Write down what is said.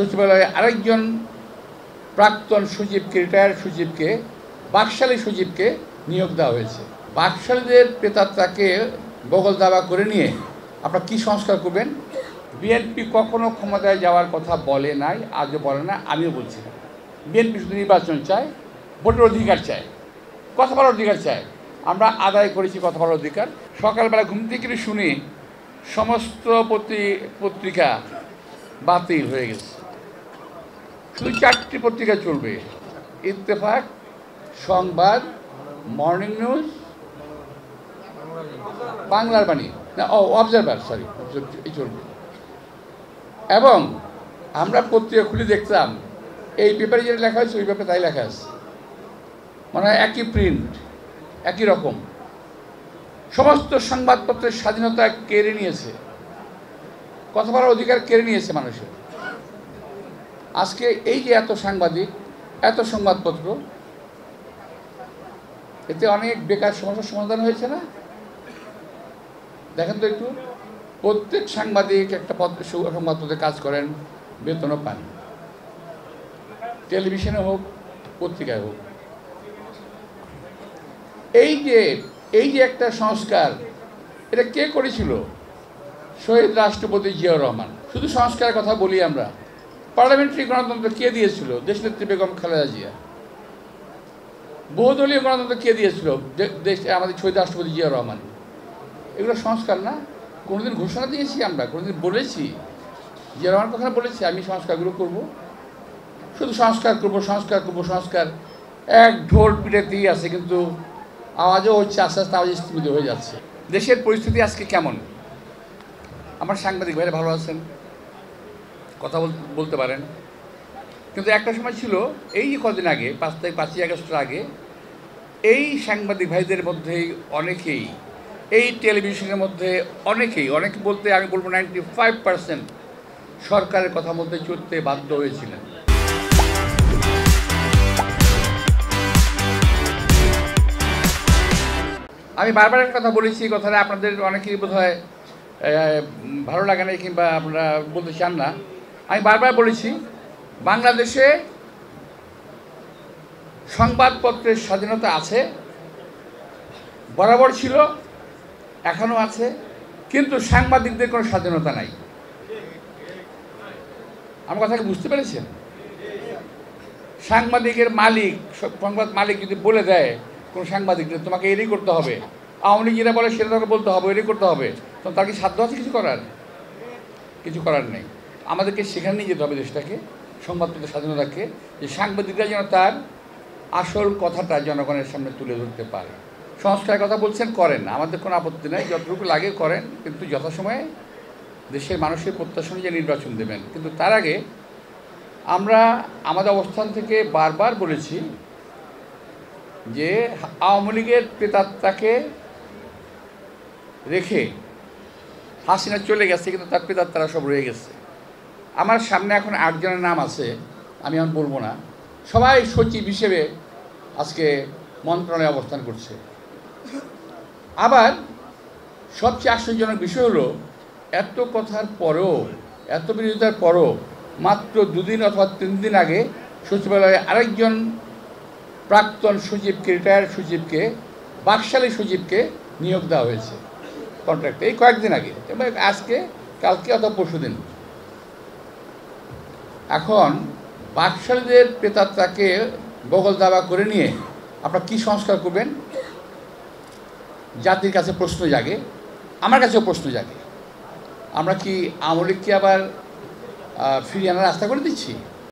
সচিবালয়ে আরেকজন প্রাক্তন সচিবকে, রিটায়ার্ড সচিবকে, বাকশালী সচিবকে নিয়োগ দেওয়া হয়েছে। বাকশালীদের প্রেতাত্মাকে বগল দাবা করে নিয়ে আপনারা কী সংস্কার করবেন? বিএনপি কখনো ক্ষমতায় যাওয়ার কথা বলে নাই, আজও বলে না, আমিও বলছি না। বিএনপি শুধু নির্বাচন চায়, ভোটের অধিকার চায়, কথা বলার অধিকার চায়। আমরা আদায় করেছি কথা বলার অধিকার। সকালবেলা ঘুম থেকে শুনি সমস্ত পত্রিকা বাতিল হয়ে গেছে, শুধু 4টি পত্রিকা চলবে: ইত্তেফাক, সংবাদ, মর্নিং নিউজ, বাংলার বাণী, না অবজারভার, সরি, এই চলবে। এবং আমরা পত্রিকা খুলে দেখতাম এই পেপারে যেটা লেখা হয়েছে ওই পেপারে তাই লেখা আছে, মানে একই প্রিন্ট, একই রকম। সমস্ত সংবাদপত্রের স্বাধীনতা কেড়ে নিয়েছে, কথা বলার অধিকার কেড়ে নিয়েছে মানুষের। আজকে এই যে এত সাংবাদিক, এত সংবাদপত্র, এতে অনেক বেকার সমস্যার সমাধান হয়েছে না? দেখেন তো একটু, প্রত্যেক সাংবাদিক একটা সংবাদপত্রে কাজ করেন, বেতনও পান, টেলিভিশনে হোক, পত্রিকায় হোক। এই যে একটা সংস্কার, এটা কে করেছিল? শহীদ রাষ্ট্রপতি জিয়াউর রহমান। শুধু সংস্কারের কথা বলি আমরা, পার্লামেন্টারি গণতন্ত্র কে দিয়েছিল? দেশনেত্রী বেগম খালেদা জিয়া। বহুদলীয় গণতন্ত্র কে দিয়েছিল? আমাদের শহীদ রাষ্ট্রপতি জিয়াউর রহমান। এগুলো সংস্কার না? কোনোদিন ঘোষণা দিয়েছি আমরা? কোনোদিন বলেছি? জিয়াউর রহমান কথা বলেছি আমি সংস্কারগুলো করব? শুধু সংস্কার করব, সংস্কার করব, সংস্কার। এক ঢোল পিটাতেই আছে, কিন্তু আওয়াজও হচ্ছে, আস্তে আস্তে আওয়াজ স্থিমিত হয়ে যাচ্ছে। দেশের পরিস্থিতি আজকে কেমন? আমার সাংবাদিক ভাইরা ভালো আছেন, কথা বলতে পারেন। কিন্তু একটা সময় ছিল, এই যে কদিন আগে, 5ই আগস্টের আগে, এই সাংবাদিক ভাইদের মধ্যেই অনেকেই, এই টেলিভিশনের মধ্যে অনেকে বলতে আমি বলবো 95% সরকারের কথা মধ্যে চলতে বাধ্য হয়েছিলেন। আমি বারবার একটা কথা বলেছি, এই কথাটা আপনাদের অনেকেই বোধ হয় ভালো লাগে না, কিংবা আপনারা বলতে চান না। আমি বারবার বলেছি, বাংলাদেশে সংবাদপত্রের স্বাধীনতা আছে, বরাবর ছিল, এখনও আছে, কিন্তু সাংবাদিকদের কোনো স্বাধীনতা নাই। আমার কথাকে বুঝতে পেরেছেন? সাংবাদিকের মালিক, সংবাদ মালিক যদি বলে দেয় কোনো সাংবাদিকদের তোমাকে এরই করতে হবে, আওয়ামী লীগ যেটা বলে সেটা তোমাকে বলতে হবে, এরই করতে হবে, তখন তার কি সাধ্য আছে কিছু করার? কিছু করার নেই। আমাদেরকে সেখানে নিয়ে যেতে হবে দেশটাকে, সংবাদপত্রের স্বাধীনতাকে, যে সাংবাদিকরা যেন তার আসল কথাটা জনগণের সামনে তুলে ধরতে পারে। সংস্কারের কথা বলছেন, করেন, আমাদের কোনো আপত্তি নেই, যতটুকু লাগে করেন, কিন্তু যথাসময়ে দেশের মানুষের প্রত্যাশা অনুযায়ী নির্বাচন দেবেন। কিন্তু তার আগে আমরা আমাদের অবস্থান থেকে বারবার বলেছি যে আওয়ামী লীগের প্রেতাত্মাকে রেখে হাসিনা চলে গেছে, কিন্তু তার প্রেতাত্মারা সব রয়ে গেছে। আমার সামনে এখন 8 জনের নাম আছে, আমি এখন বলবো না, সবাই সচিব হিসেবে আজকে মন্ত্রণালয়ে অবস্থান করছে। আবার সবচেয়ে আশ্চর্যজনক বিষয় হলো, এত কথার পরেও, এত বিরোধিতার পরও মাত্র 2 দিন অথবা 3 দিন আগে সচিবালয়ে আরেকজন প্রাক্তন সচিবকে, রিটায়ার্ড সচিবকে, বাকশালী সচিবকে নিয়োগ দেওয়া হয়েছে কন্ট্রাক্টে, এই কয়েকদিন আগে, এবং আজকে, কালকে অথবা পরশুদিন। এখন বাকশালীদের প্রেতাত্মাকে বগল দাবা করে নিয়ে আপনারা কী সংস্কার করবেন? জাতির কাছে প্রশ্ন জাগে, আমার কাছেও প্রশ্ন জাগে। আমরা কি আওয়ামী লীগকে আবার ফিরিয়ে আনার রাস্তা করে দিচ্ছি?